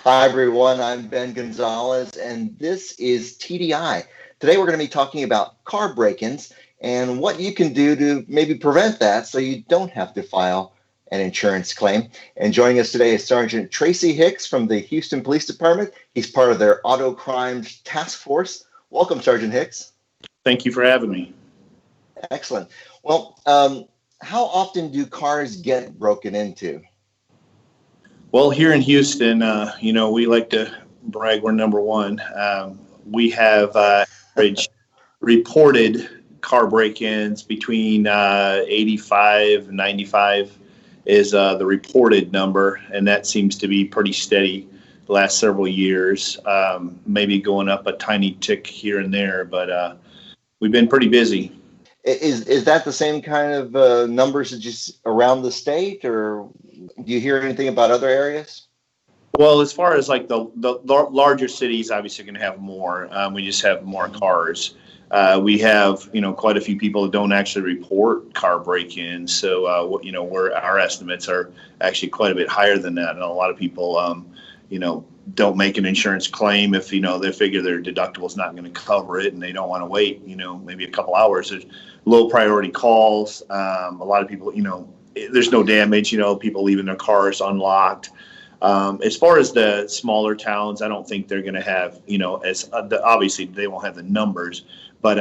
Hi, everyone. I'm Ben Gonzalez, and this is TDI. Today, we're going to be talking about car break-ins and what you can do to maybe prevent that so you don't have to file an insurance claim. And joining us today is Sergeant Tracy Hicks from the Houston Police Department. He's part of their Auto Crimes Task Force. Welcome, Sergeant Hicks. Thank you for having me. Excellent. Well, how often do cars get broken into? Well, here in Houston, we like to brag we're number one. We have average reported car break-ins between 85 and 95 is the reported number, and that seems to be pretty steady the last several years, maybe going up a tiny tick here and there, but we've been pretty busy. Is that the same kind of numbers that just around the state, or do you hear anything about other areas? Well, as far as like the larger cities, obviously going to have more. We just have more cars. We have quite a few people that don't actually report car break-ins. So our estimates are actually quite a bit higher than that, and a lot of people don't make an insurance claim if they figure their deductible is not going to cover it, and they don't want to wait maybe a couple hours. There's low priority calls. A lot of people there's no damage. People leaving their cars unlocked. As far as the smaller towns, I don't think they're going to have obviously they won't have the numbers, but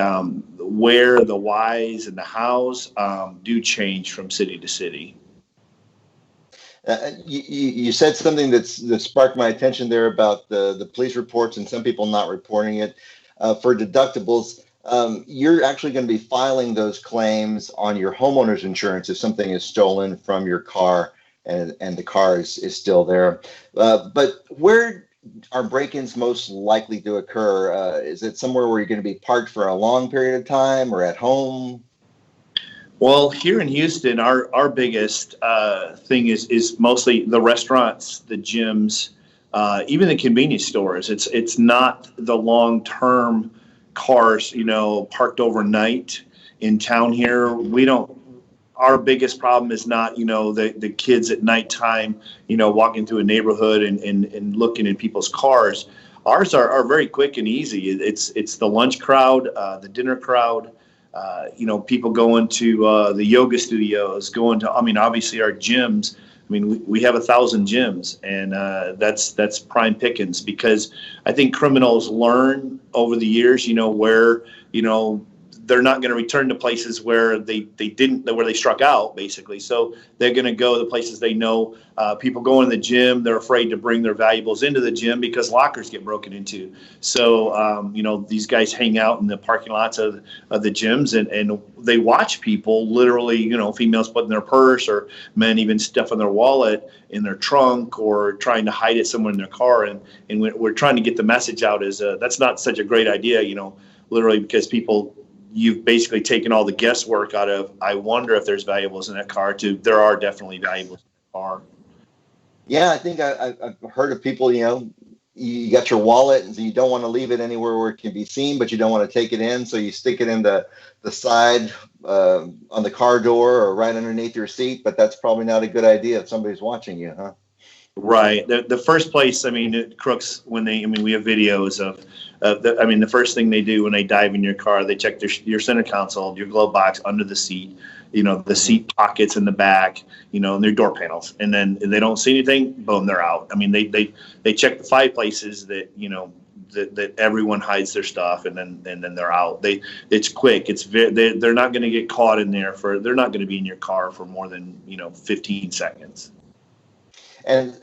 where the whys and the hows do change from city to city. You said something that sparked my attention there about the police reports and some people not reporting it. For deductibles, you're actually going to be filing those claims on your homeowner's insurance if something is stolen from your car and the car is still there. But where are break-ins most likely to occur? Is it somewhere where you're going to be parked for a long period of time or at home? Well, here in Houston, our biggest thing is mostly the restaurants, the gyms, even the convenience stores. It's not the long-term cars, parked overnight in town here. Our biggest problem is not, the kids at nighttime, walking through a neighborhood and looking in people's cars. Ours are very quick and easy. It's the lunch crowd, the dinner crowd. People going to the yoga studios, obviously our gyms. We have 1,000 gyms, and that's prime pickings, because I think criminals learn over the years, where, they're not going to return to places where they struck out, basically. So they're going to go to the places they know. People go in the gym, they're afraid to bring their valuables into the gym because lockers get broken into. So, these guys hang out in the parking lots of the gyms, and they watch people literally, females putting their purse, or men even stuffing their wallet in their trunk or trying to hide it somewhere in their car. And we're trying to get the message out is that's not such a great idea, literally, because you've basically taken all the guesswork out of, I wonder if there's valuables in that car, to there are definitely valuables in the car. Yeah, I think I've heard of people, you got your wallet and you don't want to leave it anywhere where it can be seen, but you don't want to take it in. So you stick it in the side on the car door or right underneath your seat. But that's probably not a good idea if somebody's watching you, huh? Right. The first place, crooks, when we have videos of, the first thing they do when they dive in your car, they check your center console, your glove box, under the seat, the seat pockets in the back, and their door panels. And then if they don't see anything, boom, they're out. They check the 5 places that, that everyone hides their stuff, and then they're out. It's quick. They're not going to get caught in there they're not going to be in your car for more than, 15 seconds. And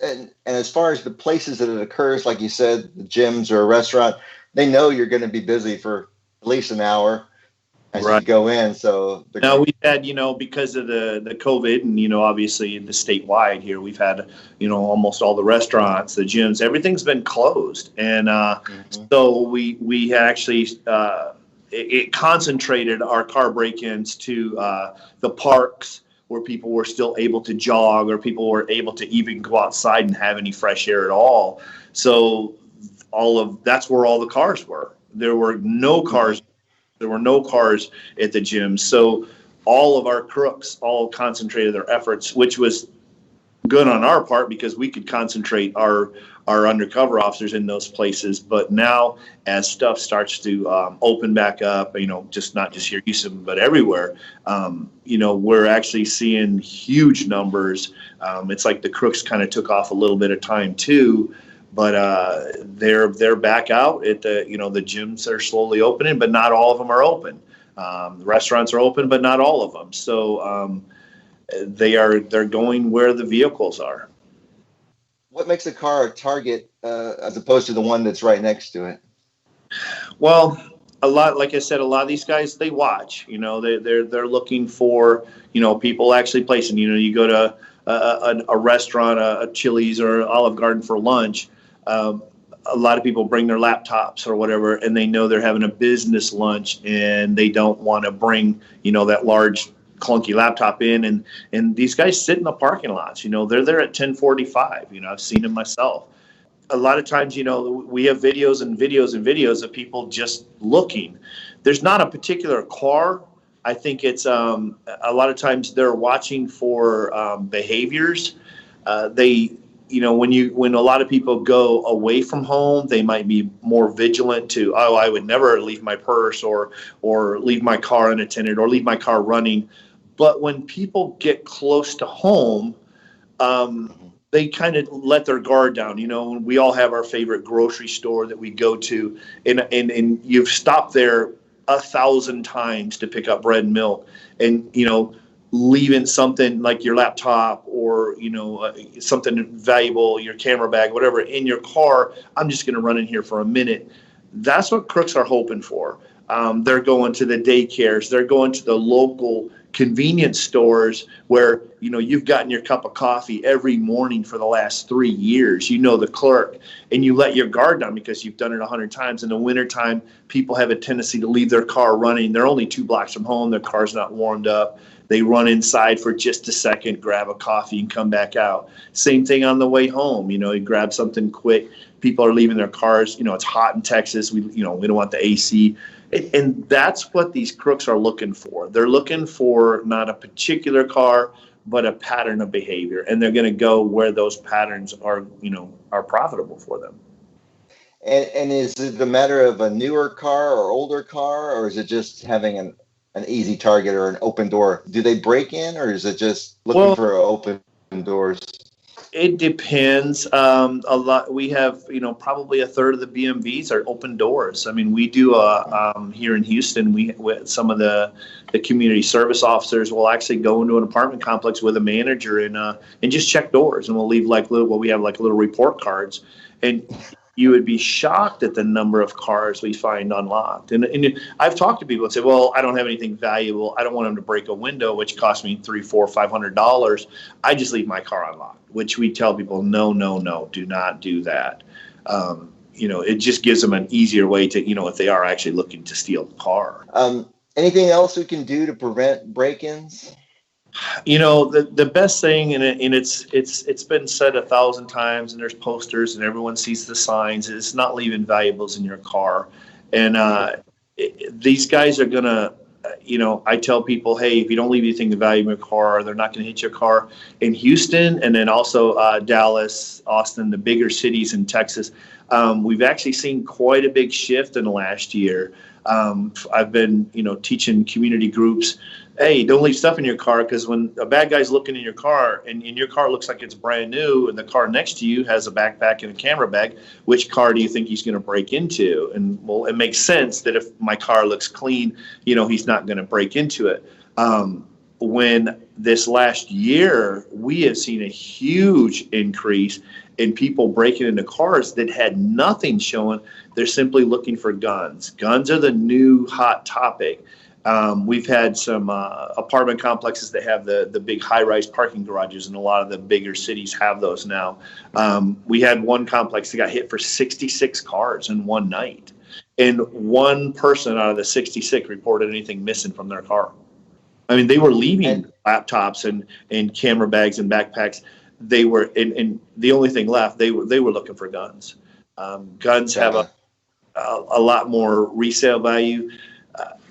as far as the places that it occurs, like you said, the gyms or a restaurant, they know you're going to be busy for at least an hour as you go in. So now we've had, because of the COVID and, obviously the statewide here, we've had, almost all the restaurants, the gyms, everything's been closed. And so we actually, it concentrated our car break-ins to the parks, where people were still able to jog, or people were able to even go outside and have any fresh air at all. So that's where all the cars were. There were no cars. There were no cars at the gym. So all of our crooks all concentrated their efforts, which was good on our part because we could concentrate our undercover officers in those places. But now, as stuff starts to open back up, just not just here in Houston, but everywhere, we're actually seeing huge numbers. It's like the crooks kind of took off a little bit of time too, but they're back out at the gyms are slowly opening, but not all of them are open. The restaurants are open, but not all of them. So they're going where the vehicles are. What makes a car a target as opposed to the one that's right next to it? Well, like I said, a lot of these guys, they watch. They're looking for people actually placing. You go to a restaurant, a Chili's or Olive Garden for lunch. A lot of people bring their laptops or whatever, and they know they're having a business lunch, and they don't want to bring that large clunky laptop in, and these guys sit in the parking lots. They're there at 10:45. I've seen them myself. A lot of times, we have videos and videos and videos of people just looking. There's not a particular car. I think it's a lot of times they're watching for behaviors. When a lot of people go away from home, they might be more vigilant to, I would never leave my purse or leave my car unattended or leave my car running. But when people get close to home, they kind of let their guard down. We all have our favorite grocery store that we go to, and you've stopped there 1,000 times to pick up bread and milk, and leaving something like your laptop or something valuable, your camera bag, whatever, in your car. I'm just going to run in here for a minute. That's what crooks are hoping for. They're going to the daycares. They're going to the local convenience stores where you've gotten your cup of coffee every morning for the last 3 years. The clerk, and you let your guard down because you've done it 100 times. In the wintertime, people have a tendency to leave their car running. They're only 2 blocks from home. Their car's not warmed up. They run inside for just a second, grab a coffee, and come back out. Same thing on the way home. You grab something quick. People are leaving their cars. It's hot in Texas. We don't want the AC. And that's what these crooks are looking for. They're looking for not a particular car, but a pattern of behavior. And they're going to go where those patterns are profitable for them. And is it a matter of a newer car or older car, or is it just having an easy target or an open door? Do they break in, or is it just looking for open doors? It depends. A lot. We have, probably a third of the BMVs are open doors. I mean, we do here in Houston. We some of the community service officers will actually go into an apartment complex with a manager and just check doors, and we'll leave we have little report cards, and you would be shocked at the number of cars we find unlocked. And I've talked to people and say, well, I don't have anything valuable. I don't want them to break a window, which costs me $300, $400, $500. I just leave my car unlocked, which we tell people, no, do not do that. It just gives them an easier way to, if they are actually looking to steal the car. Anything else we can do to prevent break-ins? The best thing, and it's been said 1,000 times, and there's posters, and everyone sees the signs. It's not leaving valuables in your car, and these guys are gonna. I tell people, hey, if you don't leave anything of value in your car, they're not going to hit your car. In Houston, and then also Dallas, Austin, the bigger cities in Texas, we've actually seen quite a big shift in the last year. I've been, teaching community groups, hey, don't leave stuff in your car, because when a bad guy's looking in your car and your car looks like it's brand new and the car next to you has a backpack and a camera bag, which car do you think he's going to break into? And well, it makes sense that if my car looks clean, he's not going to break into it. When this last year, we have seen a huge increase in people breaking into cars that had nothing showing. They're simply looking for guns. Guns are the new hot topic. We've had some apartment complexes that have the big high-rise parking garages, and a lot of the bigger cities have those now. We had one complex that got hit for 66 cars in one night, and one person out of the 66 reported anything missing from their car. I mean, they were leaving laptops and camera bags and backpacks. They were, and the only thing left, they were looking for guns. Guns have a lot more resale value.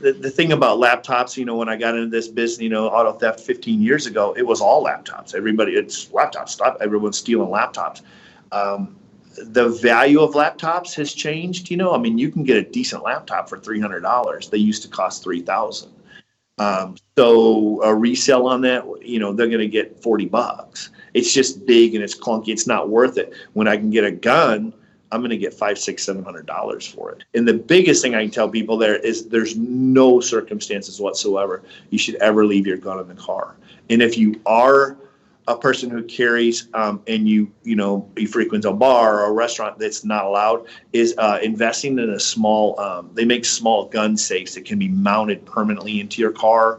the thing about laptops, when I got into this business, auto theft 15 years ago, it was all laptops. It's laptops. Stop. Everyone's stealing laptops. The value of laptops has changed. You can get a decent laptop for $300. They used to cost $3,000. So a resale on that, they're going to get $40. It's just big and it's clunky. It's not worth it. When I can get a gun, I'm going to get $500, $600, $700 for it. And the biggest thing I can tell people there is there's no circumstances whatsoever you should ever leave your gun in the car. And if you are a person who carries and you frequent a bar or a restaurant that's not allowed, is investing in a small, they make small gun safes that can be mounted permanently into your car.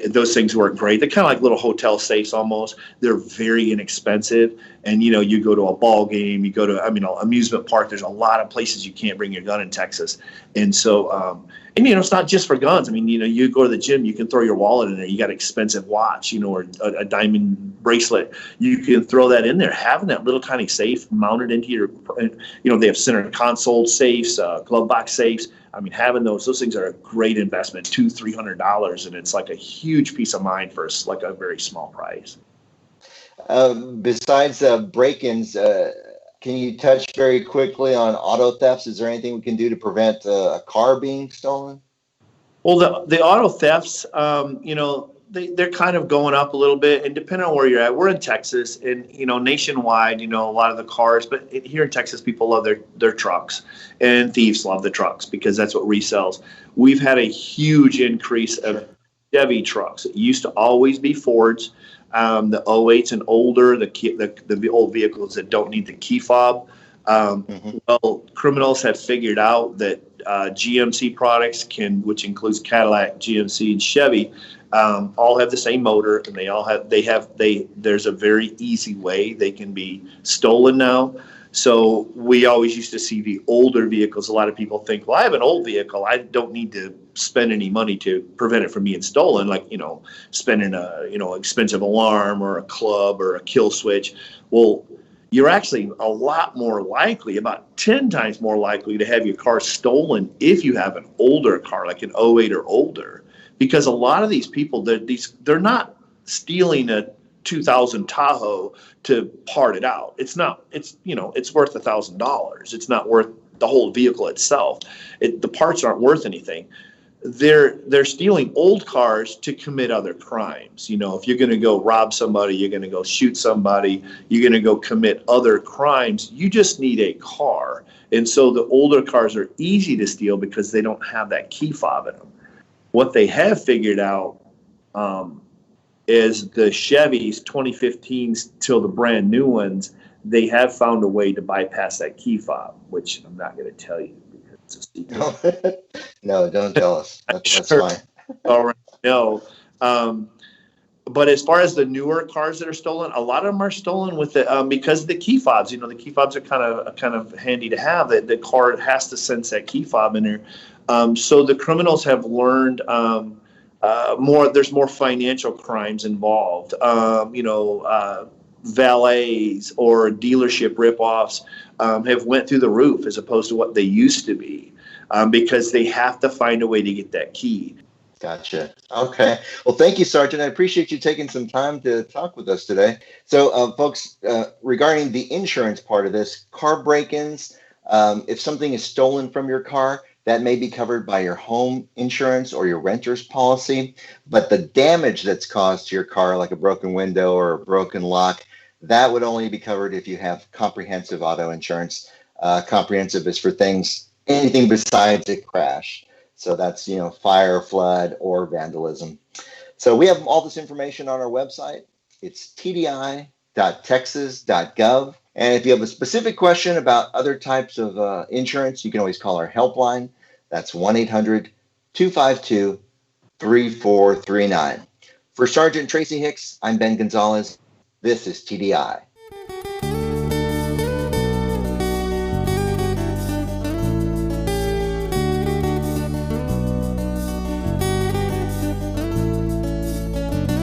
Those things work great. They're kind of like little hotel safes almost. They're very inexpensive. And, you go to a ball game, you go to, amusement park. There's a lot of places you can't bring your gun in Texas. And so, it's not just for guns. You go to the gym, you can throw your wallet in there. You got an expensive watch, or a diamond bracelet. You can throw that in there. Having that little tiny safe mounted into your, they have center console safes, glove box safes. Having those things are a great investment, $200-$300, and it's like a huge peace of mind for like a very small price. Besides break-ins, can you touch very quickly on auto thefts? Is there anything we can do to prevent a car being stolen? Well, the auto thefts, they're kind of going up a little bit, and depending on where you're at, we're in Texas, and nationwide, a lot of the cars, but here in Texas, people love their trucks, and thieves love the trucks because that's what resells. We've had a huge increase of Chevy trucks. It used to always be Fords, the 08s and older, the old vehicles that don't need the key fob. Well, criminals have figured out that GMC products which includes Cadillac, GMC, and Chevy, all have the same motor, and there's a very easy way they can be stolen now. So we always used to see the older vehicles. A lot of people think, well, I have an old vehicle. I don't need to spend any money to prevent it from being stolen, like, spending expensive alarm or a club or a kill switch. Well, you're actually a lot more likely, about 10 times more likely to have your car stolen if you have an older car, like an 08 or older. Because a lot of these people, they're not stealing a 2000 Tahoe to part it out. It's not. It's worth $1,000. It's not worth the whole vehicle itself. The parts aren't worth anything. They're stealing old cars to commit other crimes. If you're going to go rob somebody, you're going to go shoot somebody, you're going to go commit other crimes. You just need a car, and so the older cars are easy to steal because they don't have that key fob in them. What they have figured out is the Chevys 2015s till the brand new ones, they have found a way to bypass that key fob, which I'm not going to tell you because it's a secret. No, don't tell us. That's Sure. fine. All right. No. But as far as the newer cars that are stolen, a lot of them are stolen with because of the key fobs. The key fobs are kind of handy to have. That the car has to sense that key fob in there. So the criminals have learned more. There's more financial crimes involved. Valets or dealership ripoffs have went through the roof as opposed to what they used to be, because they have to find a way to get that key. Gotcha. Okay. Well, thank you, Sergeant. I appreciate you taking some time to talk with us today. So, folks, regarding the insurance part of this, car break-ins, if something is stolen from your car, that may be covered by your home insurance or your renter's policy. But the damage that's caused to your car, like a broken window or a broken lock, that would only be covered if you have comprehensive auto insurance. Comprehensive is for anything besides a crash. So that's, fire, flood, or vandalism. So we have all this information on our website. It's tdi.texas.gov. And if you have a specific question about other types of insurance, you can always call our helpline. That's 1-800-252-3439. For Sergeant Tracy Hicks, I'm Ben Gonzalez. This is TDI.